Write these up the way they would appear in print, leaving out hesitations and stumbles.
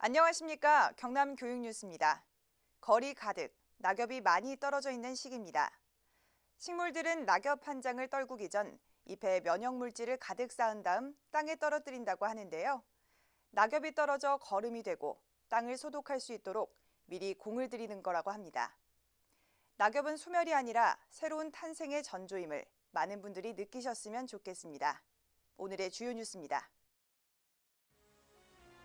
안녕하십니까. 경남교육뉴스입니다. 거리 가득, 낙엽이 많이 떨어져 있는 시기입니다. 식물들은 낙엽 한 장을 떨구기 전 잎에 면역물질을 가득 쌓은 다음 땅에 떨어뜨린다고 하는데요. 낙엽이 떨어져 거름이 되고 땅을 소독할 수 있도록 미리 공을 들이는 거라고 합니다. 낙엽은 소멸이 아니라 새로운 탄생의 전조임을 많은 분들이 느끼셨으면 좋겠습니다. 오늘의 주요 뉴스입니다.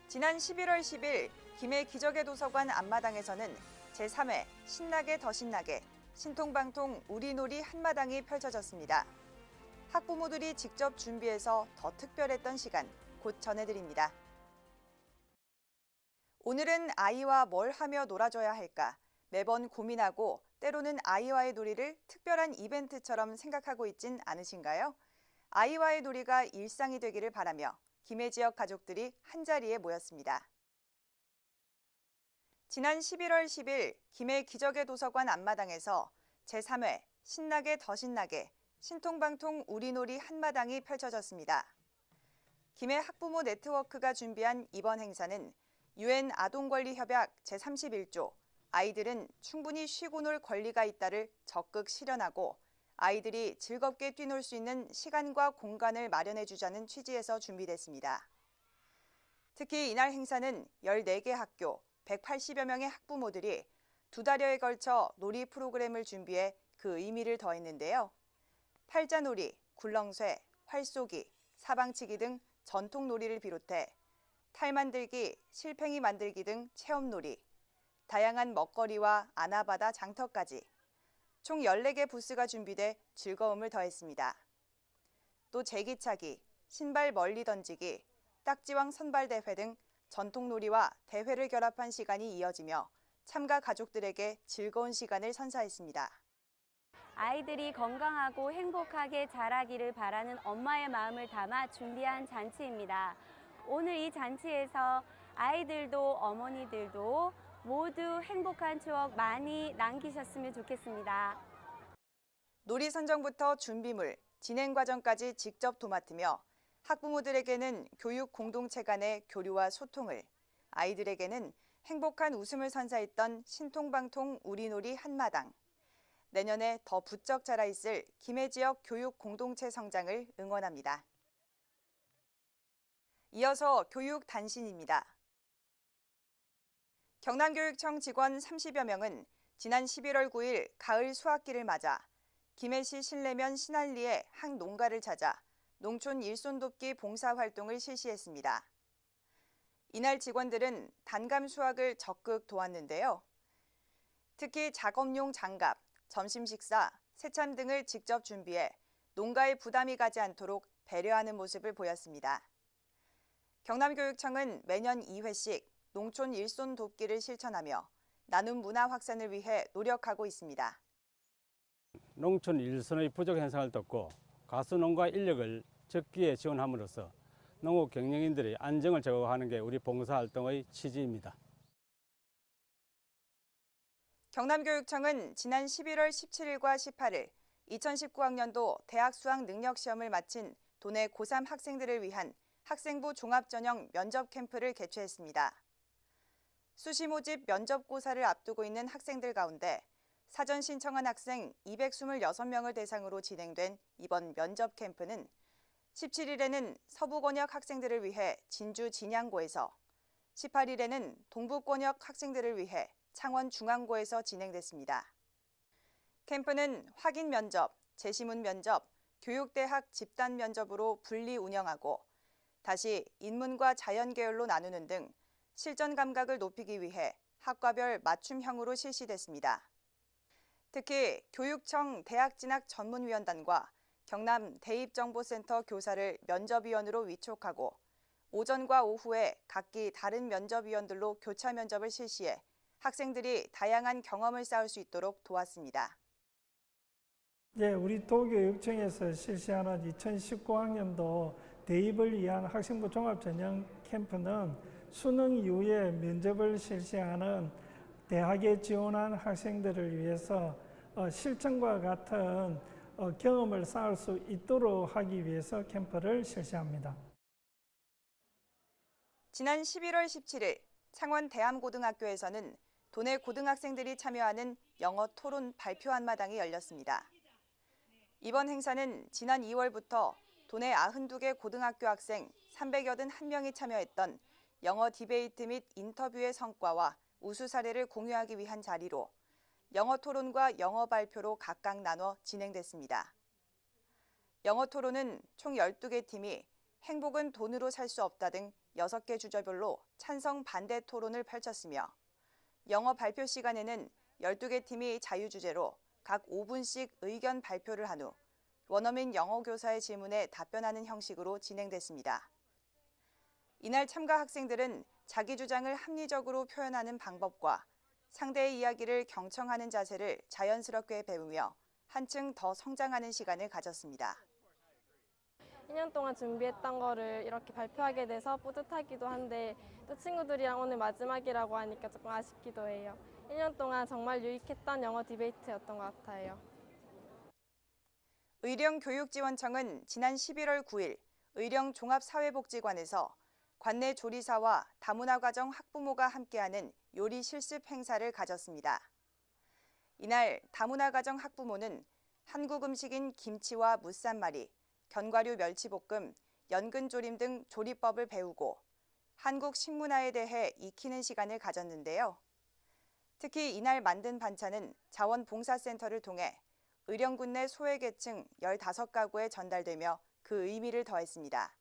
지난 11월 10일 김해 기적의 도서관 앞마당에서는 제3회 신나게 더 신나게 신통방통 우리놀이 한마당이 펼쳐졌습니다. 학부모들이 직접 준비해서 더 특별했던 시간 곧 전해드립니다. 오늘은 아이와 뭘 하며 놀아줘야 할까 매번 고민하고 때로는 아이와의 놀이를 특별한 이벤트처럼 생각하고 있진 않으신가요? 아이와의 놀이가 일상이 되기를 바라며 김해 지역 가족들이 한자리에 모였습니다. 지난 11월 10일 김해 기적의 도서관 앞마당에서 제3회 신나게 더 신나게 신통방통 우리놀이 한마당이 펼쳐졌습니다. 김해 학부모 네트워크가 준비한 이번 행사는 UN 아동권리협약 제31조 아이들은 충분히 쉬고 놀 권리가 있다를 적극 실현하고 아이들이 즐겁게 뛰놀 수 있는 시간과 공간을 마련해 주자는 취지에서 준비됐습니다. 특히 이날 행사는 14개 학교 180여 명의 학부모들이 2달여에 걸쳐 놀이 프로그램을 준비해 그 의미를 더했는데요. 팔자놀이, 굴렁쇠, 활쏘기, 사방치기 등 전통 놀이를 비롯해 탈 만들기, 실팽이 만들기 등 체험놀이, 다양한 먹거리와 아나바다 장터까지 총 14개 부스가 준비돼 즐거움을 더했습니다. 또 제기차기, 신발 멀리 던지기, 딱지왕 선발대회 등 전통놀이와 대회를 결합한 시간이 이어지며 참가 가족들에게 즐거운 시간을 선사했습니다. 아이들이 건강하고 행복하게 자라기를 바라는 엄마의 마음을 담아 준비한 잔치입니다. 오늘 이 잔치에서 아이들도 어머니들도 모두 행복한 추억 많이 남기셨으면 좋겠습니다. 놀이 선정부터 준비물, 진행 과정까지 직접 도맡으며 학부모들에게는 교육 공동체 간의 교류와 소통을, 아이들에게는 행복한 웃음을 선사했던 신통방통 우리놀이 한마당, 내년에 더 부쩍 자라있을 김해 지역 교육 공동체 성장을 응원합니다. 이어서 교육 단신입니다. 경남교육청 직원 30여 명은 지난 11월 9일 가을 수학기를 맞아 김해시 신례면 신안리의 한 농가를 찾아 농촌 일손 돕기 봉사활동을 실시했습니다. 이날 직원들은 단감 수확을 적극 도왔는데요. 특히 작업용 장갑, 점심 식사, 새참 등을 직접 준비해 농가에 부담이 가지 않도록 배려하는 모습을 보였습니다. 경남교육청은 매년 2회씩 농촌 일손 돕기를 실천하며 나눔 문화 확산을 위해 노력하고 있습니다. 농촌 일손의 부족 현상을 덮고 가수농가 인력을 적기에 지원함으로써 농업 경영인들의 안정을 제공하는 게 우리 봉사활동의 취지입니다. 경남교육청은 지난 11월 17일과 18일 2019학년도 대학 수학 능력 시험을 마친 도내 고3 학생들을 위한 학생부 종합전형 면접 캠프를 개최했습니다. 수시 모집 면접고사를 앞두고 있는 학생들 가운데 사전 신청한 학생 226명을 대상으로 진행된 이번 면접 캠프는 17일에는 서부권역 학생들을 위해 진주 진양고에서, 18일에는 동부권역 학생들을 위해 창원 중앙고에서 진행됐습니다. 캠프는 확인 면접, 재시문 면접, 교육대학 집단 면접으로 분리 운영하고 다시 인문과 자연 계열로 나누는 등 실전 감각을 높이기 위해 학과별 맞춤형으로 실시됐습니다. 특히 교육청 대학진학전문위원단과 경남 대입정보센터 교사를 면접위원으로 위촉하고 오전과 오후에 각기 다른 면접위원들로 교차 면접을 실시해 학생들이 다양한 경험을 쌓을 수 있도록 도왔습니다. 우리 도교육청에서 실시하는 2019학년도 대입을 위한 학생부 종합전형 캠프는 수능 이후에 면접을 실시하는 대학에 지원한 학생들을 위해서 실전과 같은 경험을 쌓을 수 있도록 하기 위해서 캠프를 실시합니다. 지난 11월 17일 창원 대암고등학교에서는 도내 고등학생들이 참여하는 영어 토론 발표 한마당이 열렸습니다. 이번 행사는 지난 2월부터 도내 92개 고등학교 학생 381명이 참여했던 영어 디베이트 및 인터뷰의 성과와 우수 사례를 공유하기 위한 자리로 영어 토론과 영어 발표로 각각 나눠 진행됐습니다. 영어 토론은 총 12개 팀이 행복은 돈으로 살 수 없다 등 6개 주제별로 찬성 반대 토론을 펼쳤으며 영어 발표 시간에는 12개 팀이 자유주제로 각 5분씩 의견 발표를 한 후 원어민 영어 교사의 질문에 답변하는 형식으로 진행됐습니다. 이날 참가 학생들은 자기 주장을 합리적으로 표현하는 방법과 상대의 이야기를 경청하는 자세를 자연스럽게 배우며 한층 더 성장하는 시간을 가졌습니다. 1년 동안 준비했던 거를 이렇게 발표하게 돼서 뿌듯하기도 한데 또 친구들이랑 오늘 마지막이라고 하니까 조금 아쉽기도 해요. 1년 동안 정말 유익했던 영어 디베이트였던 것 같아요. 의령교육지원청은 지난 11월 9일 의령종합사회복지관에서 관내 조리사와 다문화가정 학부모가 함께하는 요리 실습 행사를 가졌습니다. 이날 다문화가정 학부모는 한국 음식인 김치와 무쌈말이, 견과류 멸치볶음, 연근조림 등 조리법을 배우고 한국 식문화에 대해 익히는 시간을 가졌는데요. 특히 이날 만든 반찬은 자원봉사센터를 통해 의령군 내 소외계층 15가구에 전달되며 그 의미를 더했습니다.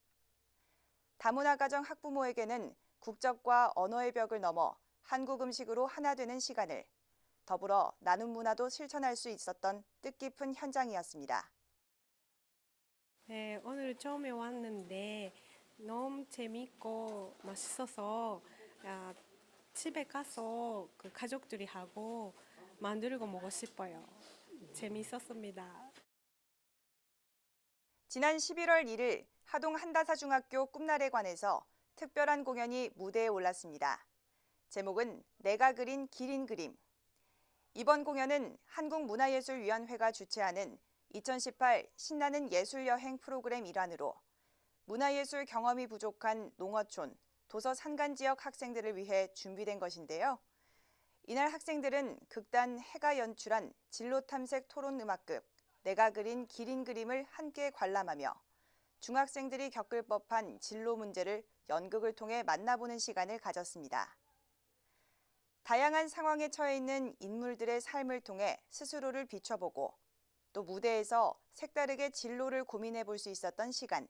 다문화 가정 학부모에게는 국적과 언어의 벽을 넘어 한국 음식으로 하나 되는 시간을, 더불어 나눔 문화도 실천할 수 있었던 뜻깊은 현장이었습니다. 네, 오늘 처음에 왔는데 너무 재밌고 맛있어서 집에 가서 그 가족들이 하고 만들고 먹고 싶어요. 재밌었습니다. 지난 11월 1일 하동 한다사중학교 꿈나래관에서 특별한 공연이 무대에 올랐습니다. 제목은 내가 그린 기린 그림. 이번 공연은 한국문화예술위원회가 주최하는 2018 신나는 예술여행 프로그램 일환으로 문화예술 경험이 부족한 농어촌, 도서 산간 지역 학생들을 위해 준비된 것인데요. 이날 학생들은 극단 해가 연출한 진로탐색 토론음악극 내가 그린 기린 그림을 함께 관람하며 중학생들이 겪을 법한 진로 문제를 연극을 통해 만나보는 시간을 가졌습니다. 다양한 상황에 처해 있는 인물들의 삶을 통해 스스로를 비춰보고 또 무대에서 색다르게 진로를 고민해 볼 수 있었던 시간.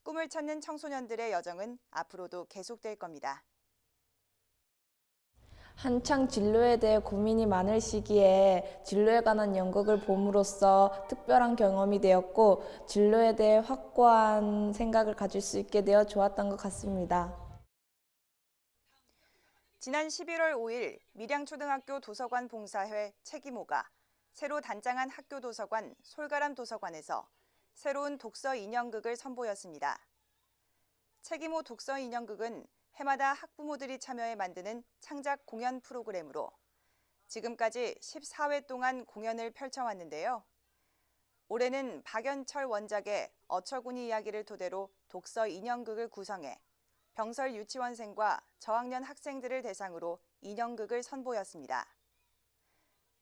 꿈을 찾는 청소년들의 여정은 앞으로도 계속될 겁니다. 한창 진로에 대해 고민이 많을 시기에 진로에 관한 연극을 봄으로써 특별한 경험이 되었고 진로에 대해 확고한 생각을 가질 수 있게 되어 좋았던 것 같습니다. 지난 11월 5일 밀양초등학교 도서관 봉사회 책임호가 새로 단장한 학교 도서관 솔가람 도서관에서 새로운 독서 인형극을 선보였습니다. 책임호 독서 인형극은 해마다 학부모들이 참여해 만드는 창작 공연 프로그램으로 지금까지 14회 동안 공연을 펼쳐왔는데요. 올해는 박연철 원작의 어처구니 이야기를 토대로 독서 인형극을 구성해 병설 유치원생과 저학년 학생들을 대상으로 인형극을 선보였습니다.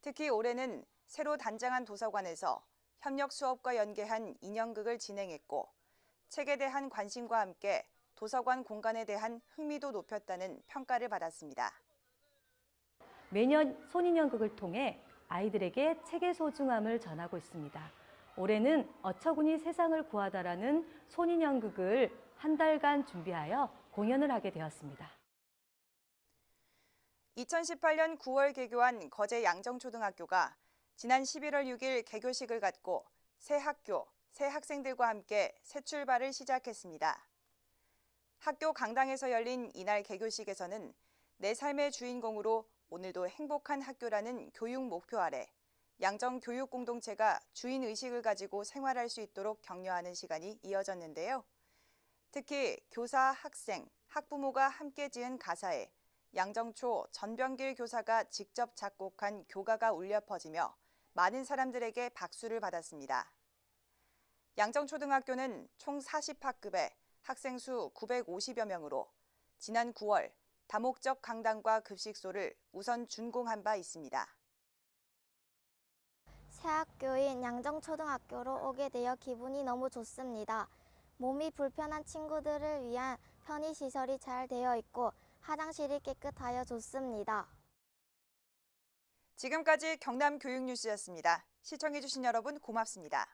특히 올해는 새로 단장한 도서관에서 협력 수업과 연계한 인형극을 진행했고 책에 대한 관심과 함께 도서관 공간에 대한 흥미도 높였다는 평가를 받았습니다. 매년 손인형극을 통해 아이들에게 책의 소중함을 전하고 있습니다. 올해는 어처구니 세상을 구하다라는 손인형극을 한 달간 준비하여 공연을 하게 되었습니다. 2018년 9월 개교한 거제 양정초등학교가 지난 11월 6일 개교식을 갖고 새 학교, 새 학생들과 함께 새 출발을 시작했습니다. 학교 강당에서 열린 이날 개교식에서는 내 삶의 주인공으로 오늘도 행복한 학교라는 교육 목표 아래 양정 교육 공동체가 주인의식을 가지고 생활할 수 있도록 격려하는 시간이 이어졌는데요. 특히 교사, 학생, 학부모가 함께 지은 가사에 양정초 전병길 교사가 직접 작곡한 교가가 울려 퍼지며 많은 사람들에게 박수를 받았습니다. 양정초등학교는 총 40학급에 학생 수 950여 명으로 지난 9월 다목적 강당과 급식소를 우선 준공한 바 있습니다. 새 학교인 양정초등학교로 오게 되어 기분이 너무 좋습니다. 몸이 불편한 친구들을 위한 편의시설이 잘 되어 있고 화장실이 깨끗하여 좋습니다. 지금까지 경남교육뉴스였습니다. 시청해주신 여러분 고맙습니다.